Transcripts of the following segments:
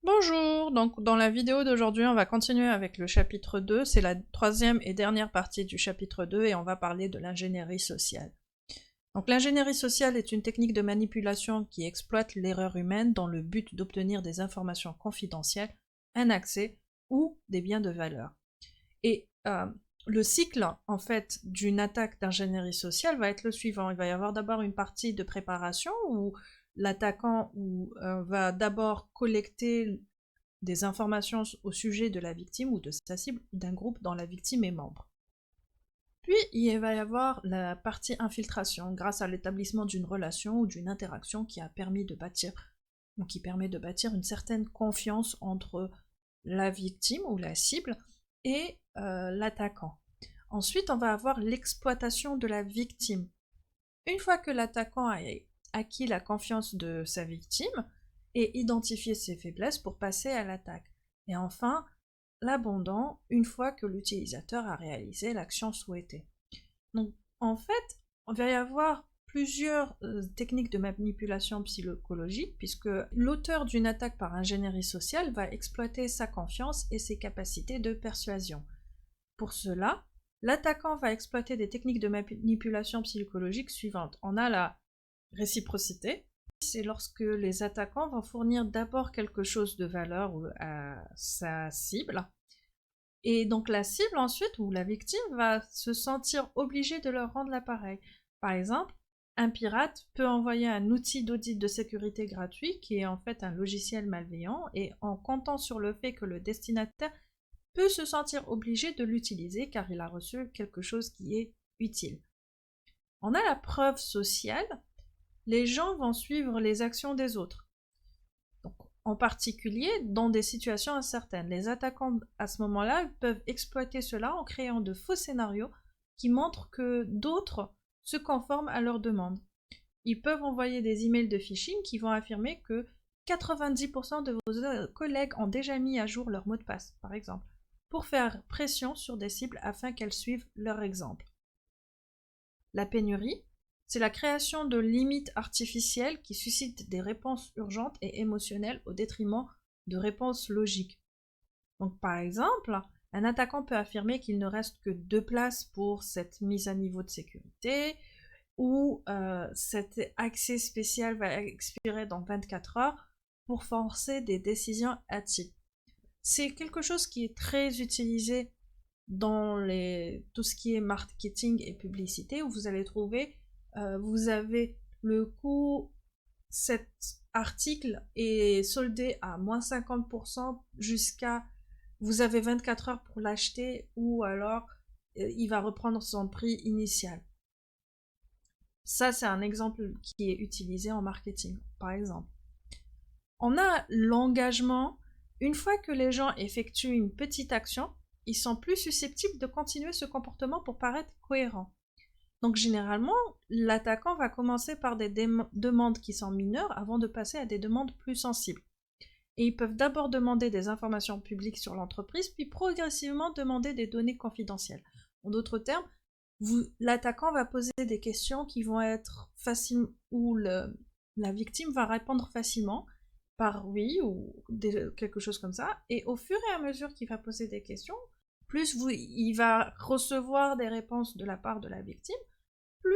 Bonjour, donc dans la vidéo d'aujourd'hui, on va continuer avec le chapitre 2, c'est la troisième et dernière partie du chapitre 2 et on va parler de l'ingénierie sociale. Donc l'ingénierie sociale est une technique de manipulation qui exploite l'erreur humaine dans le but d'obtenir des informations confidentielles, un accès ou des biens de valeur. Et le cycle, en fait, d'une attaque d'ingénierie sociale va être le suivant. Il va y avoir d'abord une partie de préparation où l'attaquant va d'abord collecter des informations au sujet de la victime ou de sa cible ou d'un groupe dont la victime est membre. Puis, il va y avoir la partie infiltration, grâce à l'établissement d'une relation ou d'une interaction qui permet de bâtir une certaine confiance entre la victime ou la cible et l'attaquant. Ensuite, on va avoir l'exploitation de la victime. Une fois que l'attaquant a acquis la confiance de sa victime et identifié ses faiblesses pour passer à l'attaque. Et enfin, l'abandon une fois que l'utilisateur a réalisé l'action souhaitée. Donc, en fait, il va y avoir plusieurs techniques de manipulation psychologique, puisque l'auteur d'une attaque par ingénierie sociale va exploiter sa confiance et ses capacités de persuasion. Pour cela, l'attaquant va exploiter des techniques de manipulation psychologique suivantes. On a la réciprocité, c'est lorsque les attaquants vont fournir d'abord quelque chose de valeur à sa cible, et donc la cible ensuite, ou la victime, va se sentir obligée de leur rendre l'appareil. Par exemple, un pirate peut envoyer un outil d'audit de sécurité gratuit qui est en fait un logiciel malveillant, et en comptant sur le fait que le destinataire peut se sentir obligé de l'utiliser car il a reçu quelque chose qui est utile. On a la preuve sociale, les gens vont suivre les actions des autres. Donc, en particulier, dans des situations incertaines. Les attaquants, à ce moment-là, peuvent exploiter cela en créant de faux scénarios qui montrent que d'autres se conforment à leurs demandes. Ils peuvent envoyer des emails de phishing qui vont affirmer que 90% de vos collègues ont déjà mis à jour leur mot de passe, par exemple, pour faire pression sur des cibles afin qu'elles suivent leur exemple. La pénurie, c'est la création de limites artificielles qui suscitent des réponses urgentes et émotionnelles au détriment de réponses logiques. Donc par exemple, un attaquant peut affirmer qu'il ne reste que 2 places pour cette mise à niveau de sécurité, ou cet accès spécial va expirer dans 24 heures pour forcer des décisions hâtives. C'est quelque chose qui est très utilisé dans tout ce qui est marketing et publicité, où vous allez trouver, vous avez le coût, cet article est soldé à moins 50% jusqu'à, vous avez 24 heures pour l'acheter, ou alors il va reprendre son prix initial. Ça, c'est un exemple qui est utilisé en marketing, par exemple. On a l'engagement. Une fois que les gens effectuent une petite action, ils sont plus susceptibles de continuer ce comportement pour paraître cohérents. Donc généralement, l'attaquant va commencer par des demandes qui sont mineures avant de passer à des demandes plus sensibles. Et ils peuvent d'abord demander des informations publiques sur l'entreprise, puis progressivement demander des données confidentielles. En d'autres termes, l'attaquant va poser des questions qui vont être faciles, où la victime va répondre facilement par oui ou quelque chose comme ça, et au fur et à mesure qu'il va poser des questions, plus il va recevoir des réponses de la part de la victime, plus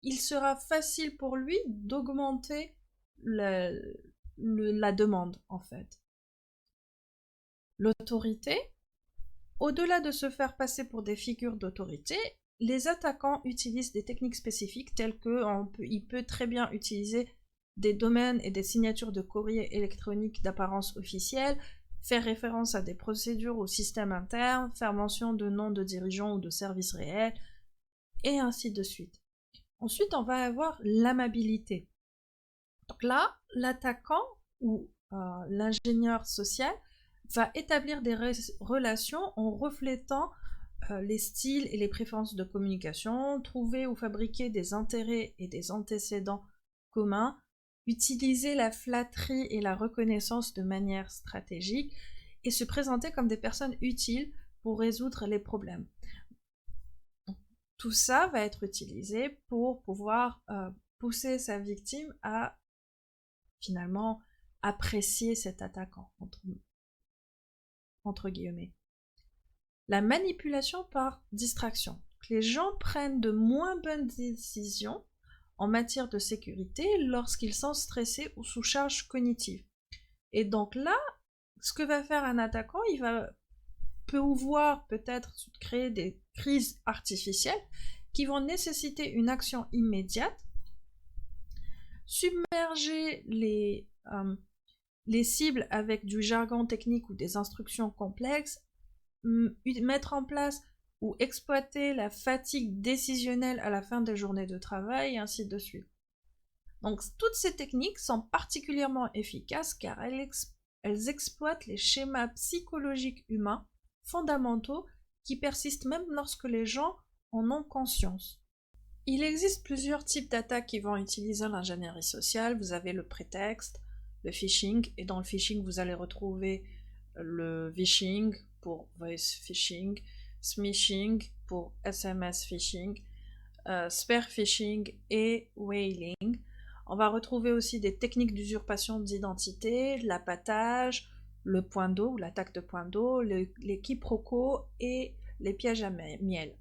il sera facile pour lui d'augmenter la demande, en fait. L'autorité, au-delà de se faire passer pour des figures d'autorité, les attaquants utilisent des techniques spécifiques telles qu'il peut très bien utiliser des domaines et des signatures de courrier électronique d'apparence officielle, faire référence à des procédures ou systèmes internes, faire mention de noms de dirigeants ou de services réels, et ainsi de suite. Ensuite, on va avoir l'amabilité. Donc là, l'attaquant ou l'ingénieur social va établir des relations en reflétant les styles et les préférences de communication, trouver ou fabriquer des intérêts et des antécédents communs, utiliser la flatterie et la reconnaissance de manière stratégique et se présenter comme des personnes utiles pour résoudre les problèmes. Tout ça va être utilisé pour pouvoir pousser sa victime à finalement apprécier cet attaquant, entre guillemets. La manipulation par distraction. Les gens prennent de moins bonnes décisions en matière de sécurité lorsqu'ils sont stressés ou sous charge cognitive. Et donc là, ce que va faire un attaquant, il va pouvoir peut-être créer des crises artificielles qui vont nécessiter une action immédiate, submerger les cibles avec du jargon technique ou des instructions complexes, mettre en place ou exploiter la fatigue décisionnelle à la fin des journées de travail, et ainsi de suite. Donc toutes ces techniques sont particulièrement efficaces car elles exploitent les schémas psychologiques humains fondamentaux qui persistent même lorsque les gens en ont conscience. Il existe plusieurs types d'attaques qui vont utiliser l'ingénierie sociale. Vous avez le prétexte, le phishing, et dans le phishing vous allez retrouver le vishing pour voice phishing, smishing pour SMS phishing, spear phishing et whaling. On va retrouver aussi des techniques d'usurpation d'identité, l'appâtage, le point d'eau ou l'attaque de point d'eau, les quiproquos et les pièges à miel.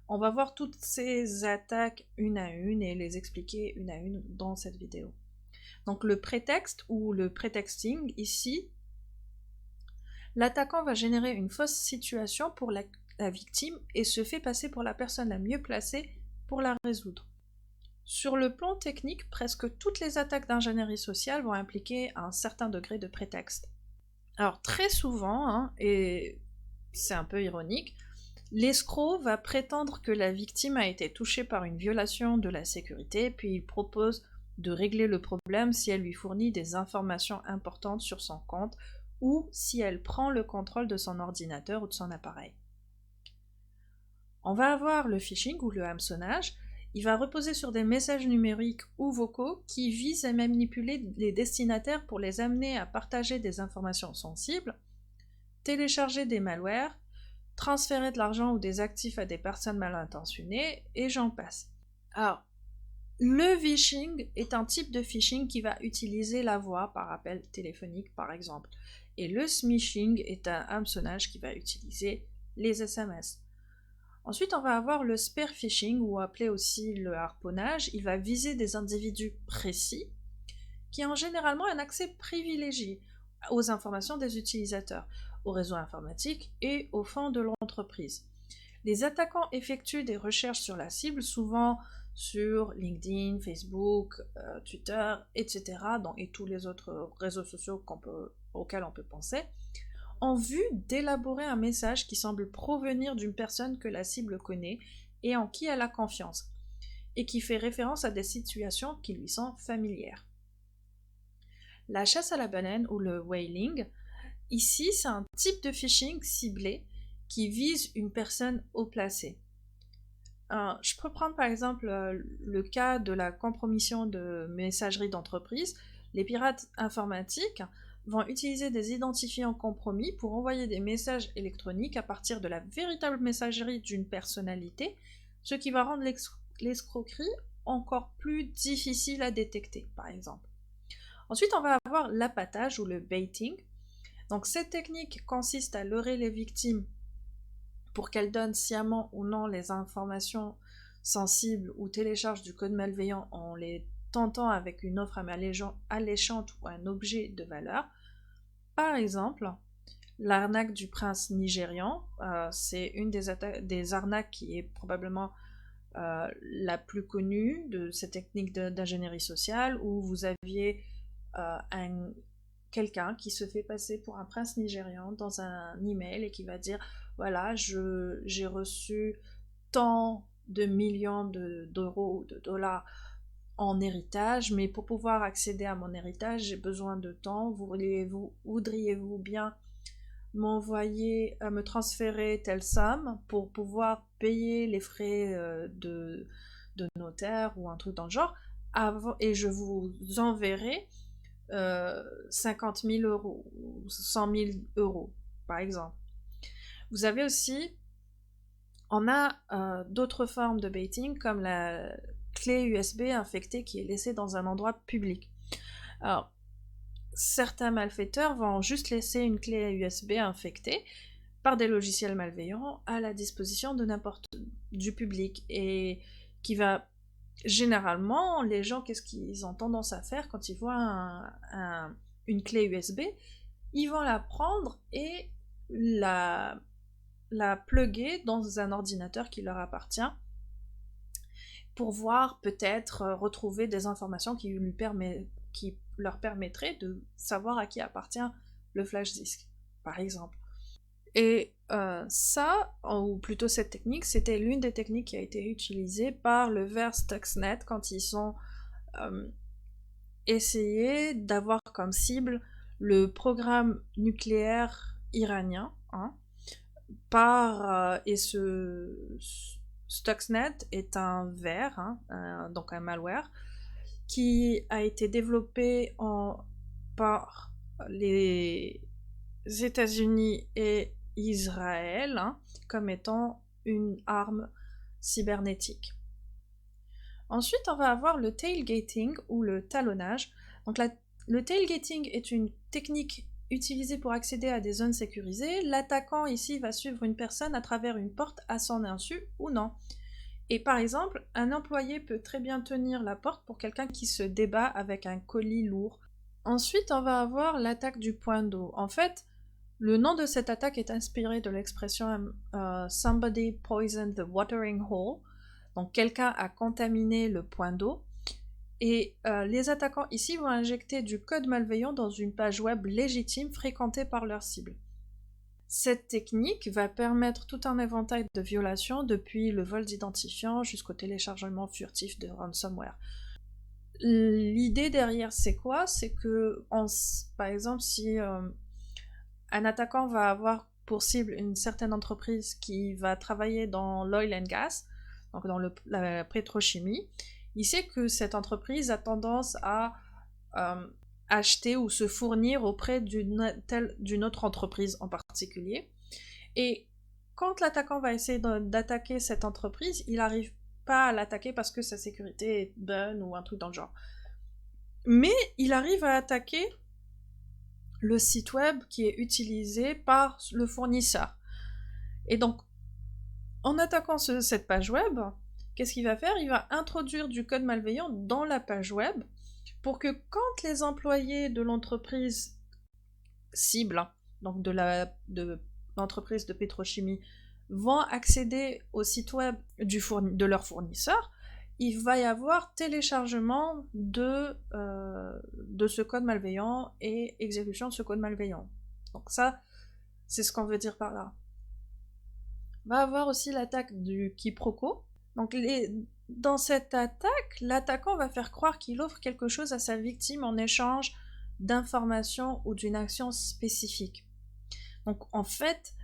On va voir toutes ces attaques une à une et les expliquer une à une dans cette vidéo. Donc le prétexte ou le prétexting, ici, l'attaquant va générer une fausse situation pour la victime et se fait passer pour la personne la mieux placée pour la résoudre. Sur le plan technique, presque toutes les attaques d'ingénierie sociale vont impliquer un certain degré de prétexte. Alors très souvent, et c'est un peu ironique, l'escroc va prétendre que la victime a été touchée par une violation de la sécurité, puis il propose de régler le problème si elle lui fournit des informations importantes sur son compte ou si elle prend le contrôle de son ordinateur ou de son appareil. On va avoir le phishing ou le hameçonnage. Il va reposer sur des messages numériques ou vocaux qui visent à manipuler les destinataires pour les amener à partager des informations sensibles, télécharger des malwares, transférer de l'argent ou des actifs à des personnes mal intentionnées, et j'en passe. Alors, le phishing est un type de phishing qui va utiliser la voix par appel téléphonique par exemple. Et le smishing est un hameçonnage qui va utiliser les SMS. Ensuite, on va avoir le spear phishing, ou appelé aussi le harponnage. Il va viser des individus précis qui ont généralement un accès privilégié aux informations des utilisateurs, au réseau informatique et au fonds de l'entreprise. Les attaquants effectuent des recherches sur la cible, souvent sur LinkedIn, Facebook, Twitter, etc., et tous les autres réseaux sociaux auxquels on peut penser, en vue d'élaborer un message qui semble provenir d'une personne que la cible connaît et en qui elle a confiance, et qui fait référence à des situations qui lui sont familières. La chasse à la baleine ou le whaling, ici c'est un type de phishing ciblé qui vise une personne haut placée. Je peux prendre par exemple le cas de la compromission de messagerie d'entreprise. Les pirates informatiques vont utiliser des identifiants compromis pour envoyer des messages électroniques à partir de la véritable messagerie d'une personnalité, ce qui va rendre l'escroquerie encore plus difficile à détecter, par exemple. Ensuite, on va avoir l'appâtage ou le baiting. Donc, cette technique consiste à leurrer les victimes pour qu'elles donnent sciemment ou non les informations sensibles ou téléchargent du code malveillant en les tentant avec une offre alléchante ou un objet de valeur. Par exemple, l'arnaque du prince nigérian, c'est une des arnaques qui est probablement la plus connue de cette technique d'ingénierie sociale, où vous aviez quelqu'un qui se fait passer pour un prince nigérian dans un email et qui va dire voilà, j'ai reçu tant de millions d'euros ou de dollars en héritage, mais pour pouvoir accéder à mon héritage, j'ai besoin de temps. Voudriez-vous bien me transférer telle somme pour pouvoir payer les frais de notaire ou un truc dans le genre, et je vous enverrai 50 000 euros ou 100 000 euros, par exemple. Vous avez aussi, on a d'autres formes de baiting, comme la clé USB infectée qui est laissée dans un endroit public. Alors, certains malfaiteurs vont juste laisser une clé USB infectée par des logiciels malveillants à la disposition de n'importe du public et qui va généralement, les gens, qu'est-ce qu'ils ont tendance à faire quand ils voient une clé USB? Ils vont la prendre et la plugger dans un ordinateur qui leur appartient pour voir peut-être retrouver des informations qui leur permettraient de savoir à qui appartient le flash disk, par exemple. Et ça, ou plutôt cette technique, c'était l'une des techniques qui a été utilisée par le vers Stuxnet quand ils ont essayé d'avoir comme cible le programme nucléaire iranien, hein, et Stuxnet est un vers, hein, donc un malware, qui a été développé par les États-Unis et Israël, hein, comme étant une arme cybernétique. Ensuite, on va avoir le tailgating ou le talonnage. Donc le tailgating est une technique utilisée pour accéder à des zones sécurisées. L'attaquant ici va suivre une personne à travers une porte à son insu ou non. Et par exemple, un employé peut très bien tenir la porte pour quelqu'un qui se débat avec un colis lourd. Ensuite, on va avoir l'attaque du point d'eau. En fait, le nom de cette attaque est inspiré de l'expression somebody poisoned the watering hole. Donc quelqu'un a contaminé le point d'eau. Et les attaquants ici vont injecter du code malveillant dans une page web légitime fréquentée par leur cible. Cette technique va permettre tout un éventail de violations, depuis le vol d'identifiants jusqu'au téléchargement furtif de ransomware. L'idée derrière c'est quoi? C'est que, par exemple, si un attaquant va avoir pour cible une certaine entreprise qui va travailler dans l'oil and gas, donc dans la pétrochimie, il sait que cette entreprise a tendance à acheter ou se fournir auprès d'une autre entreprise en particulier. Et quand l'attaquant va essayer d'attaquer cette entreprise, il n'arrive pas à l'attaquer parce que sa sécurité est bonne ou un truc dans le genre. Mais il arrive à attaquer le site web qui est utilisé par le fournisseur. Et donc, en attaquant cette page web, qu'est-ce qu'il va faire? Il va introduire du code malveillant dans la page web pour que quand les employés de l'entreprise cible, donc de l'entreprise de pétrochimie, vont accéder au site web de leur fournisseur, il va y avoir téléchargement de ce code malveillant et exécution de ce code malveillant. Donc ça, c'est ce qu'on veut dire par là. On va avoir aussi l'attaque du quiproquo. Donc dans cette attaque, l'attaquant va faire croire qu'il offre quelque chose à sa victime en échange d'informations ou d'une action spécifique. Donc en fait,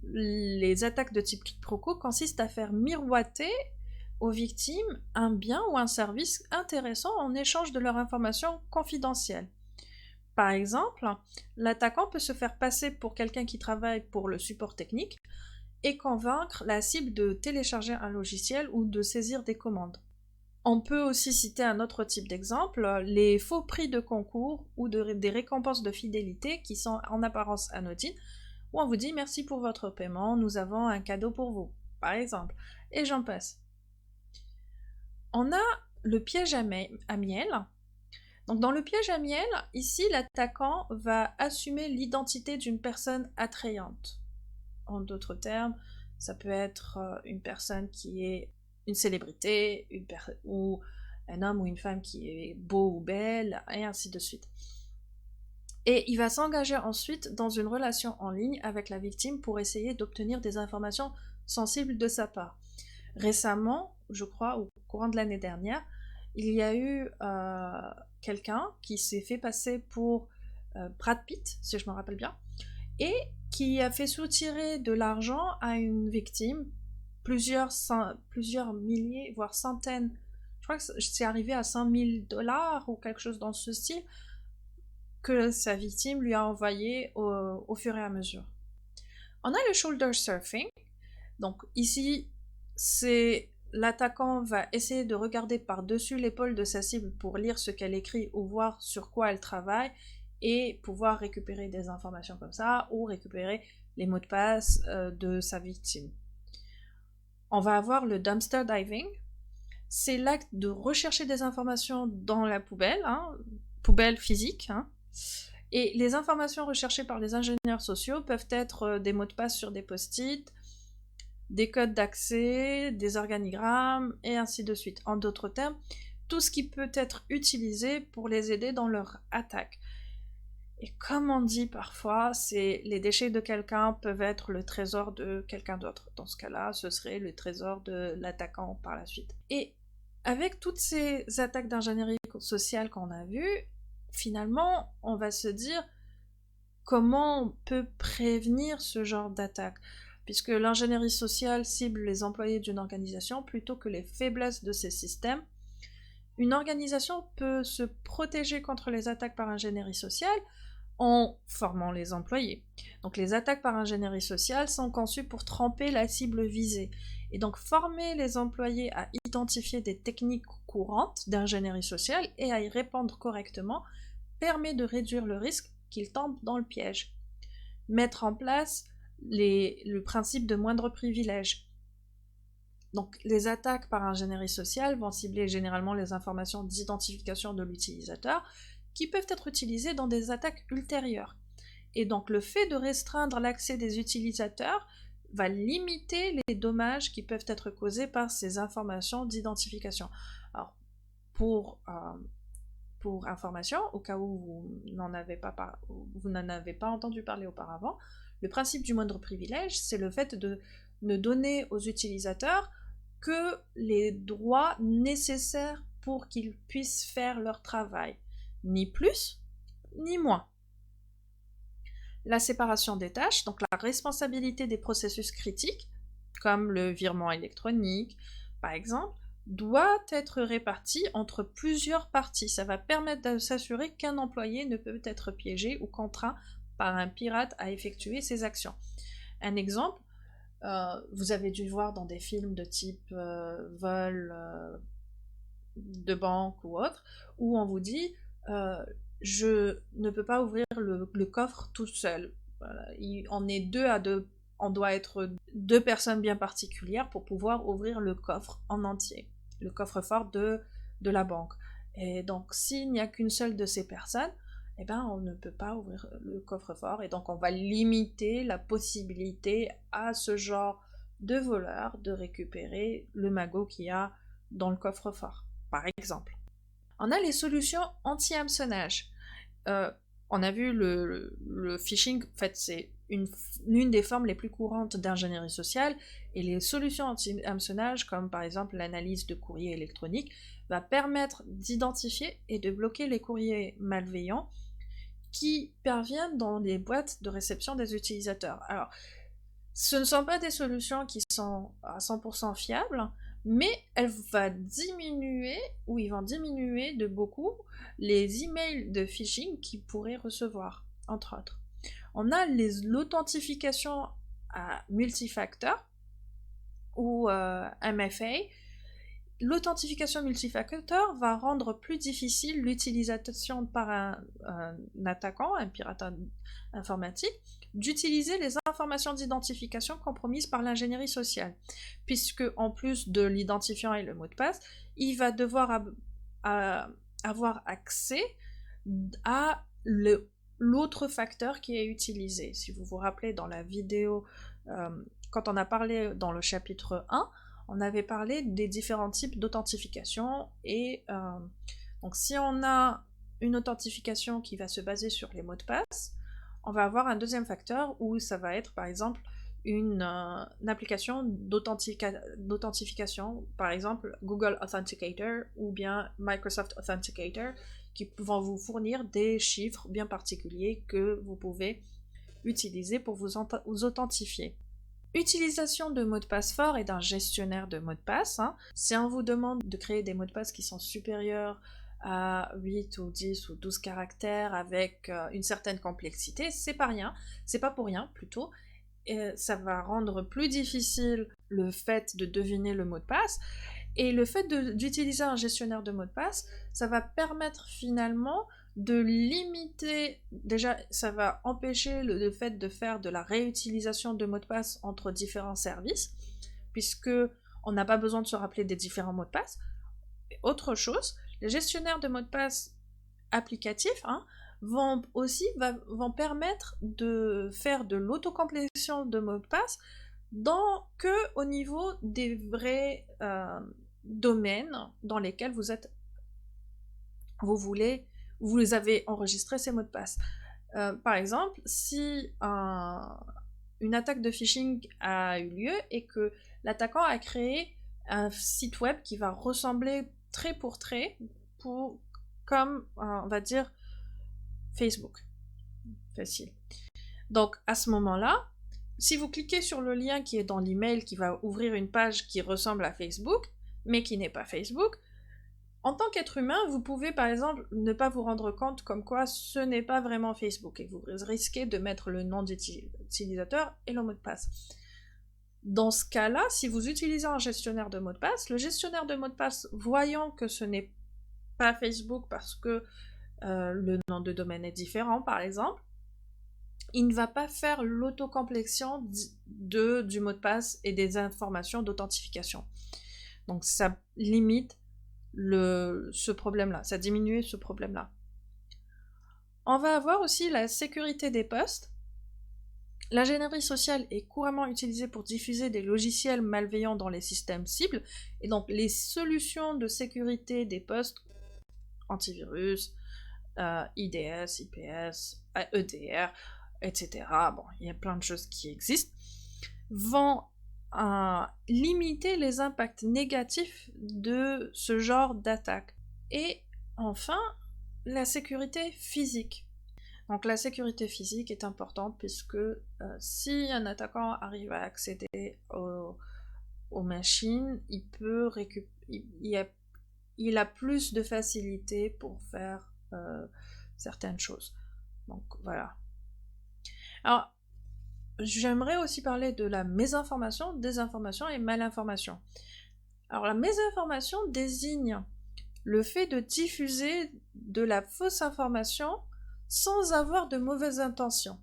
les attaques de type quiproquo consistent à faire miroiter aux victimes un bien ou un service intéressant en échange de leurs informations confidentielles. Par exemple, l'attaquant peut se faire passer pour quelqu'un qui travaille pour le support technique et convaincre la cible de télécharger un logiciel ou de saisir des commandes. On peut aussi citer un autre type d'exemple, les faux prix de concours ou des récompenses de fidélité qui sont en apparence anodines, où on vous dit merci pour votre paiement, nous avons un cadeau pour vous, par exemple, et j'en passe. On a le piège à miel. Donc dans le piège à miel, ici l'attaquant va assumer l'identité d'une personne attrayante. En d'autres termes, ça peut être une personne qui est une célébrité, ou un homme ou une femme qui est beau ou belle, et ainsi de suite. Et il va s'engager ensuite dans une relation en ligne avec la victime pour essayer d'obtenir des informations sensibles de sa part. Récemment, je crois, au courant de l'année dernière, il y a eu quelqu'un qui s'est fait passer pour Brad Pitt, si je me rappelle bien, et qui a fait soutirer de l'argent à une victime, plusieurs milliers, voire centaines, je crois que c'est arrivé à $100 000 ou quelque chose dans ce style, que sa victime lui a envoyé au fur et à mesure. On a le shoulder surfing. Donc ici, c'est l'attaquant va essayer de regarder par-dessus l'épaule de sa cible pour lire ce qu'elle écrit ou voir sur quoi elle travaille et pouvoir récupérer des informations comme ça ou récupérer les mots de passe de sa victime. On va avoir le dumpster diving. C'est l'acte de rechercher des informations dans la poubelle, poubelle physique, et les informations recherchées par les ingénieurs sociaux peuvent être des mots de passe sur des post-it, des codes d'accès, des organigrammes, et ainsi de suite. En d'autres termes, tout ce qui peut être utilisé pour les aider dans leur attaque. Et comme on dit parfois, les déchets de quelqu'un peuvent être le trésor de quelqu'un d'autre. Dans ce cas-là, ce serait le trésor de l'attaquant par la suite. Et avec toutes ces attaques d'ingénierie sociale qu'on a vues, finalement, on va se dire comment on peut prévenir ce genre d'attaque, puisque l'ingénierie sociale cible les employés d'une organisation plutôt que les faiblesses de ces systèmes. Une organisation peut se protéger contre les attaques par ingénierie sociale en formant les employés. Donc les attaques par ingénierie sociale sont conçues pour tromper la cible visée. Et donc former les employés à identifier des techniques courantes d'ingénierie sociale et à y répondre correctement permet de réduire le risque qu'ils tombent dans le piège. Mettre en place le principe de moindre privilège. Donc les attaques par ingénierie sociale vont cibler généralement les informations d'identification de l'utilisateur qui peuvent être utilisées dans des attaques ultérieures. Et donc le fait de restreindre l'accès des utilisateurs va limiter les dommages qui peuvent être causés par ces informations d'identification. Alors pour information, au cas où vous n'en avez pas entendu parler auparavant, le principe du moindre privilège, c'est le fait de ne donner aux utilisateurs que les droits nécessaires pour qu'ils puissent faire leur travail. Ni plus, ni moins. La séparation des tâches, donc la responsabilité des processus critiques, comme le virement électronique, par exemple, doit être répartie entre plusieurs parties. Ça va permettre de s'assurer qu'un employé ne peut être piégé ou contraint par un pirate à effectuer ses actions. Un exemple, vous avez dû voir dans des films de type vol de banque ou autre, où on vous dit je ne peux pas ouvrir le coffre tout seul. Voilà. On doit être deux personnes bien particulières pour pouvoir ouvrir le coffre en entier, le coffre-fort de la banque. Et donc, s'il n'y a qu'une seule de ces personnes, eh ben, on ne peut pas ouvrir le coffre-fort. Et donc, on va limiter la possibilité à ce genre de voleur de récupérer le magot qu'il y a dans le coffre-fort, par exemple. On a les solutions anti-hameçonnage. On a vu le phishing, en fait, c'est l'une des formes les plus courantes d'ingénierie sociale, et les solutions anti-hameçonnage, comme par exemple l'analyse de courrier électronique, va permettre d'identifier et de bloquer les courriers malveillants qui parviennent dans les boîtes de réception des utilisateurs. Alors, ce ne sont pas des solutions qui sont à 100% fiables, mais ils vont diminuer de beaucoup les emails de phishing qu'ils pourraient recevoir, entre autres. On a l'authentification à multifacteur, ou MFA. L'authentification multifacteur va rendre plus difficile l'utilisation par un attaquant, un pirate informatique, d'utiliser les informations d'identification compromises par l'ingénierie sociale, puisque en plus de l'identifiant et le mot de passe, il va devoir avoir accès à l'autre facteur qui est utilisé. Si vous vous rappelez dans la vidéo, quand on a parlé dans le chapitre 1, on avait parlé des différents types d'authentification, et donc si on a une authentification qui va se baser sur les mots de passe, on va avoir un deuxième facteur où ça va être par exemple une application d'authentification, par exemple Google Authenticator ou bien Microsoft Authenticator, qui vont vous fournir des chiffres bien particuliers que vous pouvez utiliser pour vous authentifier. Utilisation de mots de passe forts et d'un gestionnaire de mots de passe. Si on vous demande de créer des mots de passe qui sont supérieurs à 8 ou 10 ou 12 caractères avec une certaine complexité, c'est pas pour rien plutôt, et ça va rendre plus difficile le fait de deviner le mot de passe, et le fait d'utiliser un gestionnaire de mots de passe, ça va permettre finalement de limiter, déjà ça va empêcher le fait de faire de la réutilisation de mots de passe entre différents services, puisque on n'a pas besoin de se rappeler des différents mots de passe. Et autre chose, les gestionnaires de mots de passe applicatifs vont permettre de faire de l'autocomplétion de mots de passe que au niveau des vrais domaines dans lesquels vous avez enregistré ces mots de passe. Par exemple, si une attaque de phishing a eu lieu et que l'attaquant a créé un site web qui va ressembler trait pour trait comme, on va dire, Facebook. Facile. Donc, à ce moment-là, si vous cliquez sur le lien qui est dans l'email qui va ouvrir une page qui ressemble à Facebook, mais qui n'est pas Facebook, en tant qu'être humain, vous pouvez par exemple ne pas vous rendre compte comme quoi ce n'est pas vraiment Facebook et vous risquez de mettre le nom d'utilisateur et le mot de passe. Dans ce cas-là, si vous utilisez un gestionnaire de mots de passe, le gestionnaire de mots de passe, voyant que ce n'est pas Facebook parce que le nom de domaine est différent par exemple, il ne va pas faire l'autocomplétion du mot de passe et des informations d'authentification. Donc ça limite ce problème-là, ça diminue ce problème-là. On va avoir aussi la sécurité des postes. L'ingénierie sociale est couramment utilisée pour diffuser des logiciels malveillants dans les systèmes cibles, et donc les solutions de sécurité des postes, antivirus, IDS, IPS, EDR, etc., bon, il y a plein de choses qui existent, vont limiter les impacts négatifs de ce genre d'attaque. Et enfin, la sécurité physique. Donc la sécurité physique est importante puisque si un attaquant arrive à accéder aux machines, il a plus de facilité pour faire certaines choses. Donc voilà. Alors, j'aimerais aussi parler de la mésinformation, désinformation et malinformation. Alors la mésinformation désigne le fait de diffuser de la fausse information sans avoir de mauvaises intentions.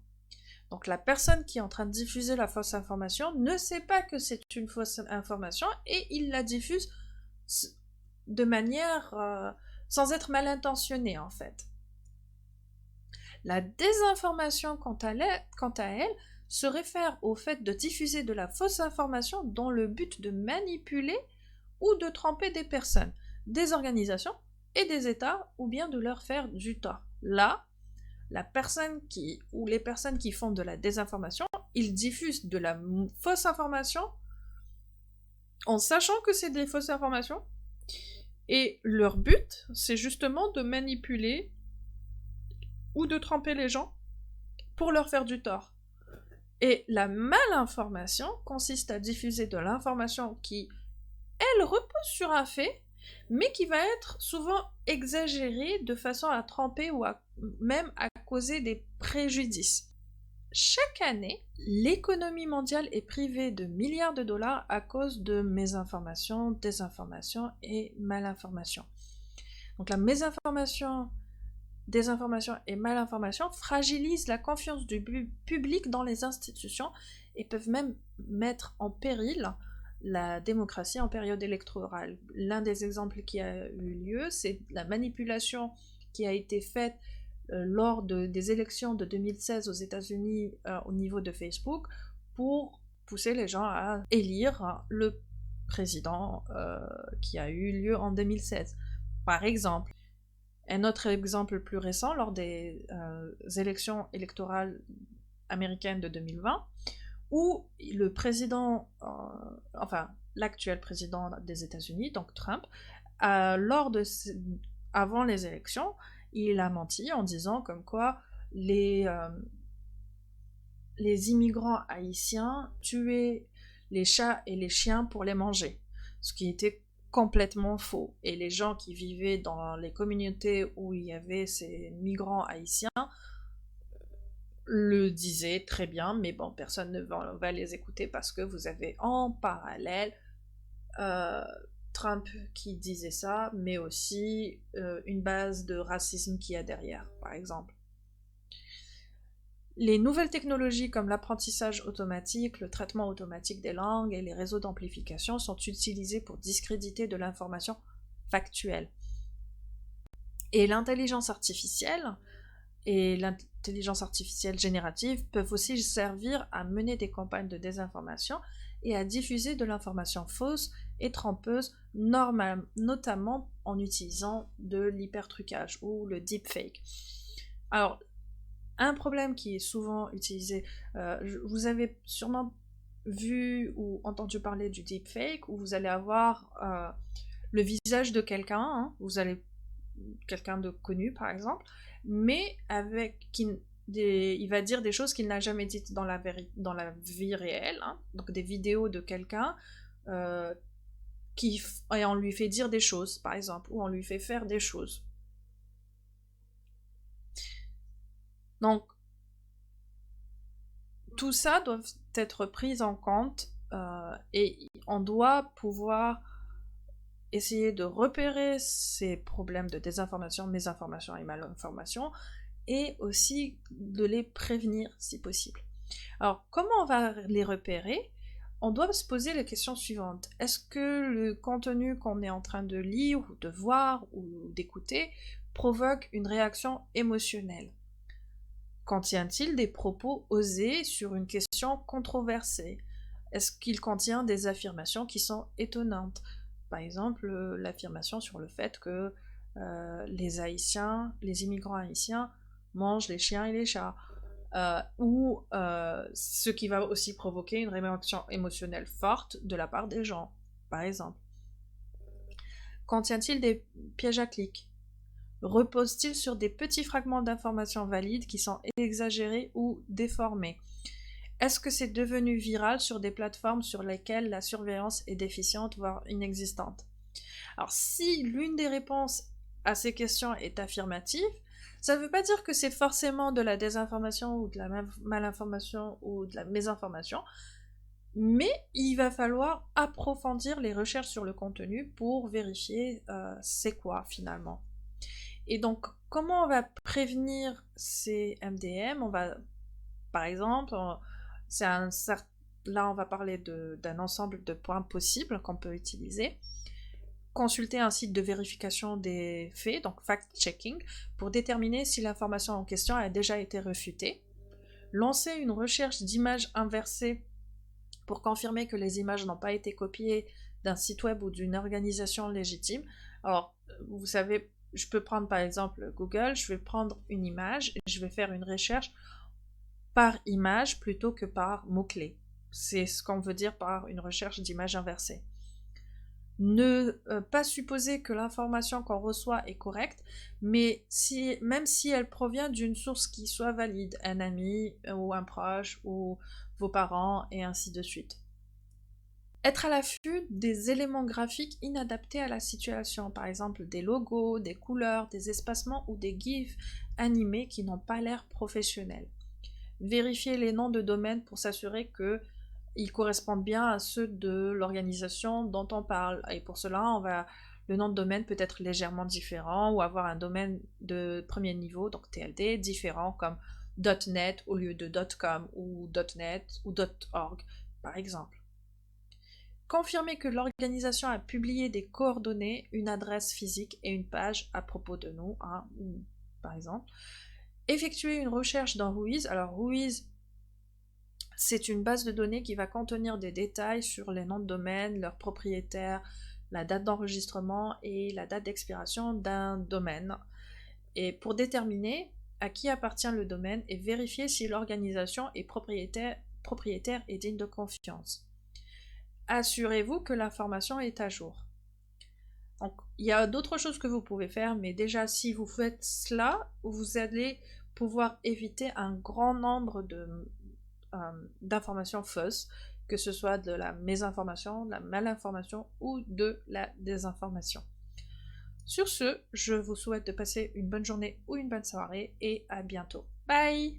Donc la personne qui est en train de diffuser la fausse information ne sait pas que c'est une fausse information et il la diffuse de manière sans être mal intentionné en fait. La désinformation, quant à elle, se réfère au fait de diffuser de la fausse information dans le but de manipuler ou de tromper des personnes, des organisations et des États, ou bien de leur faire du tort. Là, les personnes qui font de la désinformation, ils diffusent de la fausse information en sachant que c'est des fausses informations, et leur but, c'est justement de manipuler ou de tromper les gens pour leur faire du tort. Et la malinformation consiste à diffuser de l'information qui, elle, repose sur un fait, mais qui va être souvent exagérée de façon à tromper ou même à causer des préjudices. Chaque année, l'économie mondiale est privée de milliards de dollars à cause de mésinformation, désinformation et malinformation. Donc la mésinformation, désinformation et malinformation fragilisent la confiance du public dans les institutions et peuvent même mettre en péril la démocratie en période électorale. L'un des exemples qui a eu lieu, c'est la manipulation qui a été faite lors des élections de 2016 aux États-Unis au niveau de Facebook pour pousser les gens à élire le président qui a eu lieu en 2016. Par exemple, un autre exemple plus récent, lors des élections électorales américaines de 2020, où le président, l'actuel président des États-Unis, donc Trump, avant les élections, il a menti en disant comme quoi les immigrants haïtiens tuaient les chats et les chiens pour les manger, ce qui était complètement faux. Et les gens qui vivaient dans les communautés où il y avait ces migrants haïtiens le disaient très bien, mais bon, personne ne va les écouter parce que vous avez en parallèle Trump qui disait ça, mais aussi une base de racisme qu'il y a derrière, par exemple. Les nouvelles technologies comme l'apprentissage automatique, le traitement automatique des langues et les réseaux d'amplification sont utilisés pour discréditer de l'information factuelle. Et l'intelligence artificielle générative peuvent aussi servir à mener des campagnes de désinformation et à diffuser de l'information fausse et trompeuse, notamment en utilisant de l'hypertrucage ou le deepfake. Alors, un problème qui est souvent utilisé, vous avez sûrement vu ou entendu parler du deepfake, où vous allez avoir le visage de quelqu'un, hein, quelqu'un de connu par exemple, mais il va dire des choses qu'il n'a jamais dites dans la vie réelle, hein, donc des vidéos de quelqu'un et on lui fait dire des choses, par exemple, ou on lui fait faire des choses. Donc, tout ça doit être pris en compte et on doit pouvoir essayer de repérer ces problèmes de désinformation, mésinformation et malinformation, et aussi de les prévenir si possible. Alors, comment on va les repérer ? On doit se poser les questions suivantes. Est-ce que le contenu qu'on est en train de lire, ou de voir, ou d'écouter provoque une réaction émotionnelle ? Contient-il des propos osés sur une question controversée ? Est-ce qu'il contient des affirmations qui sont étonnantes ? Par exemple, l'affirmation sur le fait que les immigrants haïtiens mangent les chiens et les chats, ou ce qui va aussi provoquer une réaction émotionnelle forte de la part des gens, par exemple. Contient-il des pièges à clics ? Repose-t-il sur des petits fragments d'informations valides qui sont exagérés ou déformés ? Est-ce que c'est devenu viral sur des plateformes sur lesquelles la surveillance est déficiente, voire inexistante ? Alors, si l'une des réponses à ces questions est affirmative, ça ne veut pas dire que c'est forcément de la désinformation ou de la malinformation ou de la mésinformation, mais il va falloir approfondir les recherches sur le contenu pour vérifier c'est quoi finalement. Et donc, comment on va prévenir ces MDM ? On va, par exemple, là on va parler d'un ensemble de points possibles qu'on peut utiliser. Consulter un site de vérification des faits, donc fact-checking, pour déterminer si l'information en question a déjà été réfutée. Lancer une recherche d'images inversées pour confirmer que les images n'ont pas été copiées d'un site web ou d'une organisation légitime. Alors, vous savez, je peux prendre par exemple Google, je vais prendre une image et je vais faire une recherche par image plutôt que par mots-clés. C'est ce qu'on veut dire par une recherche d'image inversée. Ne pas supposer que l'information qu'on reçoit est correcte, mais même si elle provient d'une source qui soit valide, un ami ou un proche ou vos parents et ainsi de suite. Être à l'affût des éléments graphiques inadaptés à la situation, par exemple des logos, des couleurs, des espacements ou des gifs animés qui n'ont pas l'air professionnels. Vérifier les noms de domaine pour s'assurer qu'ils correspondent bien à ceux de l'organisation dont on parle. Et pour cela, le nom de domaine peut être légèrement différent ou avoir un domaine de premier niveau, donc TLD, différent comme .net au lieu de .com ou .net ou .org, par exemple. Confirmer que l'organisation a publié des coordonnées, une adresse physique et une page à propos de nous, hein, par exemple. Effectuer une recherche dans Whois. Alors Whois, c'est une base de données qui va contenir des détails sur les noms de domaine, leurs propriétaires, la date d'enregistrement et la date d'expiration d'un domaine. Et pour déterminer à qui appartient le domaine et vérifier si l'organisation est propriétaire et digne de confiance. Assurez-vous que l'information est à jour. Donc, il y a d'autres choses que vous pouvez faire, mais déjà, si vous faites cela, vous allez pouvoir éviter un grand nombre d'informations fausses, que ce soit de la mésinformation, de la malinformation ou de la désinformation. Sur ce, je vous souhaite de passer une bonne journée ou une bonne soirée et à bientôt. Bye!